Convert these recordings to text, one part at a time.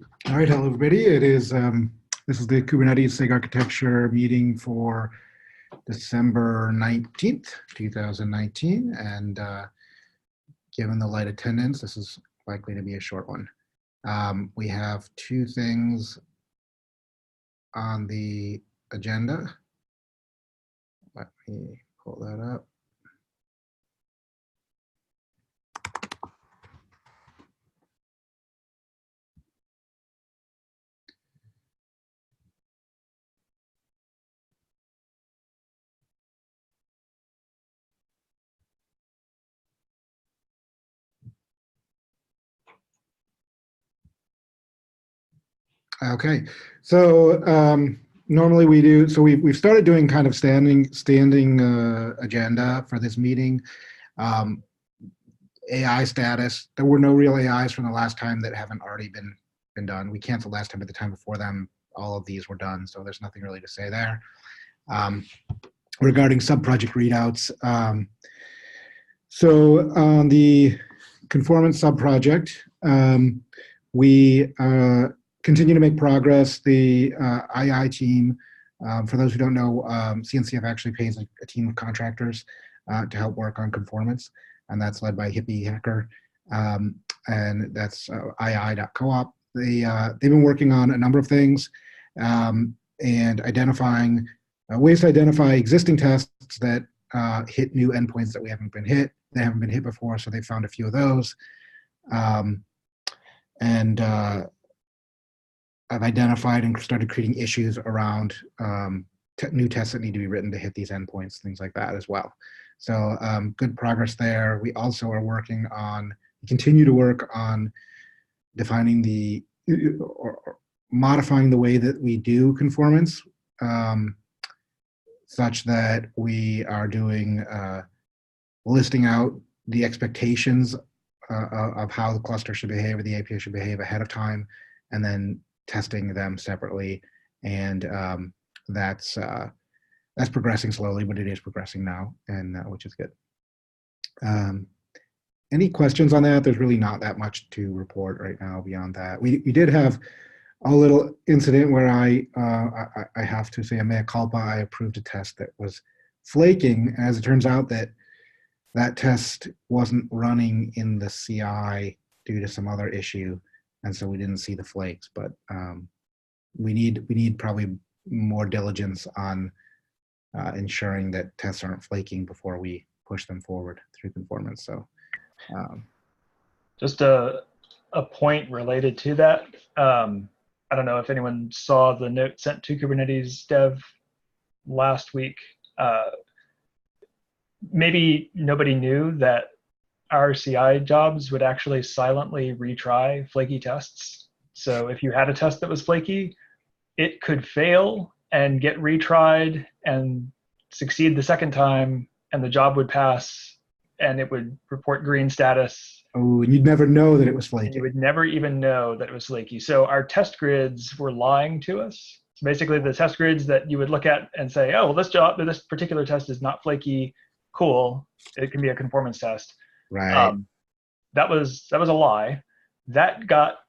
All right, hello everybody. This is the Kubernetes SIG architecture meeting for December 19th, 2019. And given the light attendance, this is likely to be a short one. We have two things on the agenda. Let me pull that up. Okay, so normally we do, so we've started doing kind of standing agenda for this meeting. AI status, there were no real AIs from the last time that haven't already been done. We canceled last time, but the time before them, all of these were done, so there's nothing really to say there. Regarding sub-project readouts, so on the conformance sub-project, we continue to make progress. The II team, for those who don't know, CNCF actually pays a team of contractors to help work on conformance, and that's led by Hippie Hacker, and that's ii.coop. They've been working on a number of things and identifying ways to identify existing tests that hit new endpoints that haven't been hit before, so they found a few of those. I've identified and started creating issues around new tests that need to be written to hit these endpoints, things like that as well. So good progress there. We also are continue to work on defining or modifying the way that we do conformance, such that we are doing listing out the expectations of how the cluster should behave or the API should behave ahead of time, and then testing them separately. And that's progressing slowly, but it is progressing now, and which is good. Any questions on that? There's really not that much to report right now beyond that. We did have a little incident where I have to say a mea culpa. I approved a test that was flaking. As it turns out, that test wasn't running in the CI due to some other issue, and so we didn't see the flakes. But we need probably more diligence on ensuring that tests aren't flaking before we push them forward through conformance. So, just a point related to that. I don't know if anyone saw the note sent to Kubernetes dev last week. Maybe nobody knew that our CI jobs would actually silently retry flaky tests. So if you had a test that was flaky, it could fail and get retried and succeed the second time, and the job would pass and it would report green status. Oh, and you'd never know that it was flaky. You would never even know that it was flaky. So our test grids were lying to us. So basically the test grids that you would look at and say, oh, well, this particular test is not flaky, cool, it can be a conformance test. Right. That was a lie. That got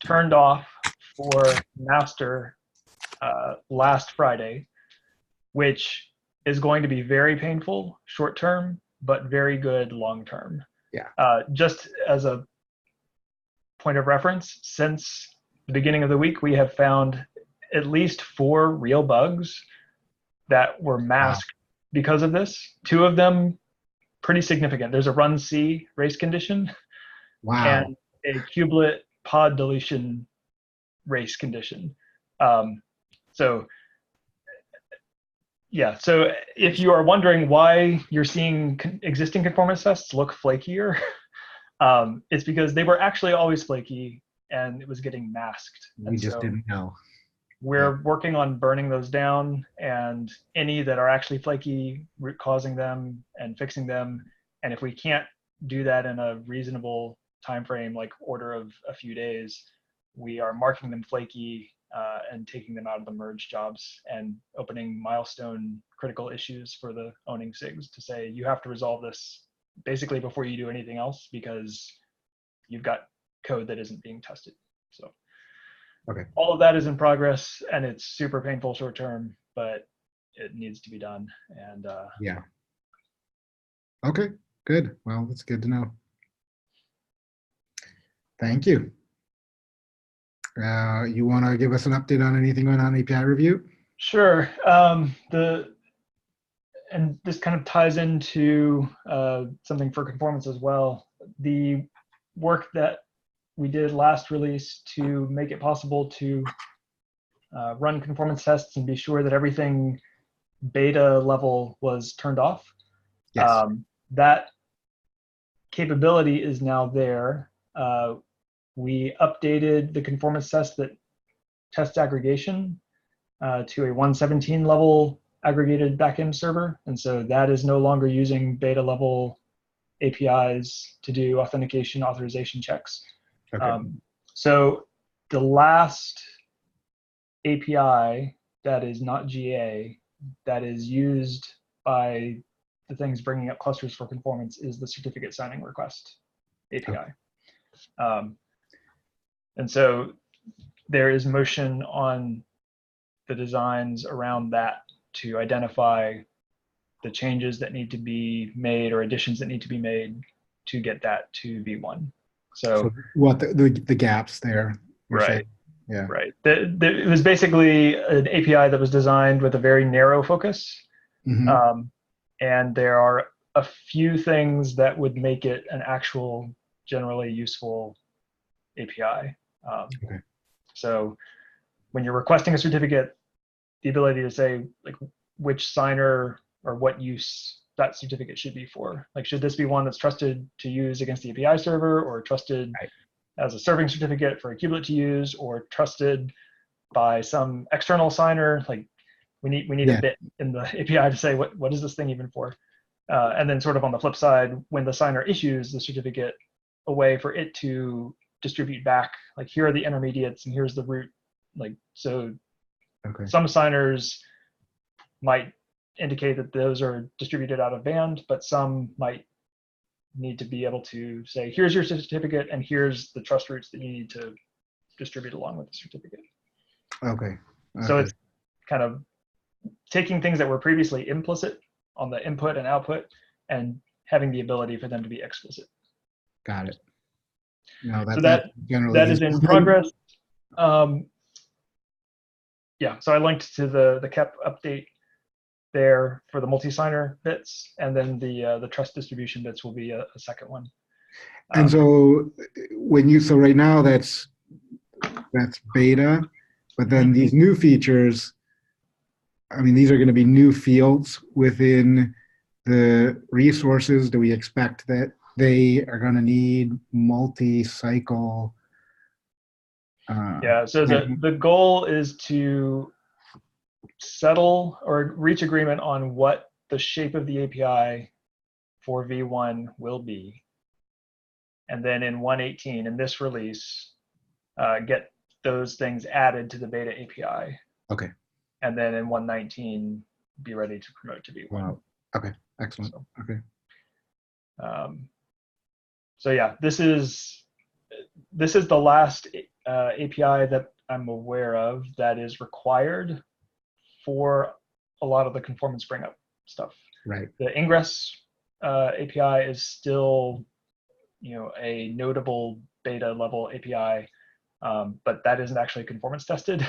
turned off for master last Friday, which is going to be very painful short term, but very good long term. Yeah. Just as a point of reference, since the beginning of the week, we have found at least 4 real bugs that were masked because of this. 2 of them pretty significant. There's a run C race condition. Wow. And a kubelet pod deletion race condition. So if you are wondering why you're seeing existing conformance tests look flakier, it's because they were actually always flaky and it was getting masked. We just didn't know. We're working on burning those down, and any that are actually flaky, root causing them and fixing them. And if we can't do that in a reasonable time frame, like order of a few days, we are marking them flaky and taking them out of the merge jobs and opening milestone critical issues for the owning SIGs to say, you have to resolve this basically before you do anything else, because you've got code that isn't being tested. So Okay. All of that is in progress, and it's super painful short term, but it needs to be done. And Yeah. Okay, good. Well, that's good to know. Thank you. You want to give us an update on anything going on API review? sure. And this kind of ties into something for conformance as well. The work that we did last release to make it possible to run conformance tests and be sure that everything beta level was turned off. Yes. That capability is now there. We updated the conformance test that tests aggregation to a 117 level aggregated backend server. And so that is no longer using beta level APIs to do authentication authorization checks. Okay. So the last API that is not GA that is used by the things bringing up clusters for conformance is the certificate signing request API. And so there is motion on the designs around that to identify the changes that need to be made or additions that need to be made to get that to V1. So what the gaps there? Right. Saying? Yeah. Right. It was basically an API that was designed with a very narrow focus. Mm-hmm. And there are a few things that would make it an actual generally useful API. Okay. So when you're requesting a certificate, the ability to say like which signer or what use that certificate should be for. Like, should this be one that's trusted to use against the API server, or trusted Right. as a serving certificate for a kubelet to use, or trusted by some external signer? Like, we need a bit in the API to say what is this thing even for? And then sort of on the flip side, when the signer issues the certificate, a way for it to distribute back, like here are the intermediates and here's the root. Like, so some signers might indicate that those are distributed out of band, but some might need to be able to say, here's your certificate and here's the trust roots that you need to distribute along with the certificate. Okay. So it's kind of taking things that were previously implicit on the input and output and having the ability for them to be explicit. Got it. No, so that is in progress. Yeah, so I linked to the KEP update there for the multi-signer bits, and then the trust distribution bits will be a second one. And so so right now that's beta, but then these new features, I mean, these are going to be new fields within the resources. Do we expect that they are going to need multi-cycle? Yeah, so the goal is to settle or reach agreement on what the shape of the API for V1 will be. And then in 1.18, in this release, get those things added to the beta API. Okay. And then in 1.19, be ready to promote to V1. Wow. Okay, excellent. So, okay. So yeah, this is the last API that I'm aware of that is required for a lot of the conformance bring up stuff. Right. The ingress API is still, a notable beta level API, but that isn't actually conformance tested.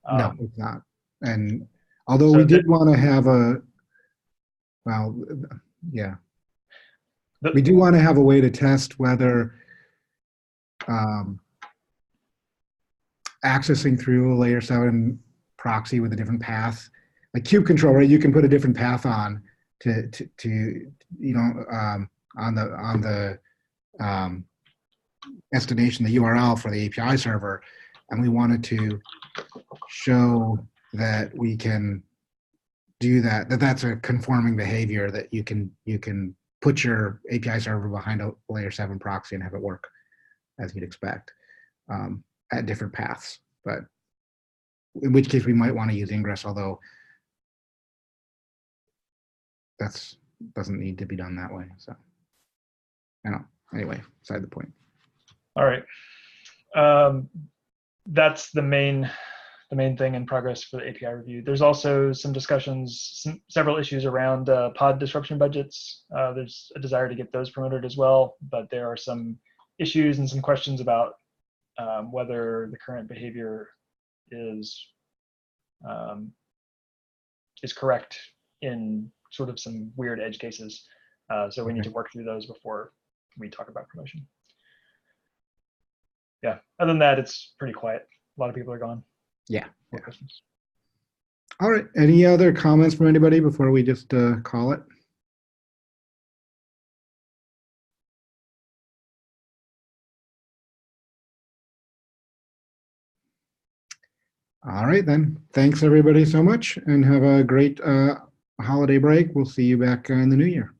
No, it's not. And although we did want to have we do want to have a way to test whether accessing through a layer 7 proxy with a different path, like kube control, right? You can put a different path on to on the destination, the URL for the API server, and we wanted to show that we can do that. That's a conforming behavior, that you can put your API server behind a layer 7 proxy and have it work as you'd expect at different paths. But in which case we might want to use ingress, although that doesn't need to be done that way. So I don't know. Anyway, beside the point. All right. that's the main thing in progress for the API review. There's also some discussions, several issues around pod disruption budgets. There's a desire to get those promoted as well, but there are some issues and some questions about whether the current behavior is correct in sort of some weird edge cases. So we need to work through those before we talk about promotion. Yeah, other than that, it's pretty quiet. A lot of people are gone. Yeah. For Christmas. All right. Any other comments from anybody before we just call it? All right, then. Thanks, everybody, so much, and have a great holiday break. We'll see you back in the new year.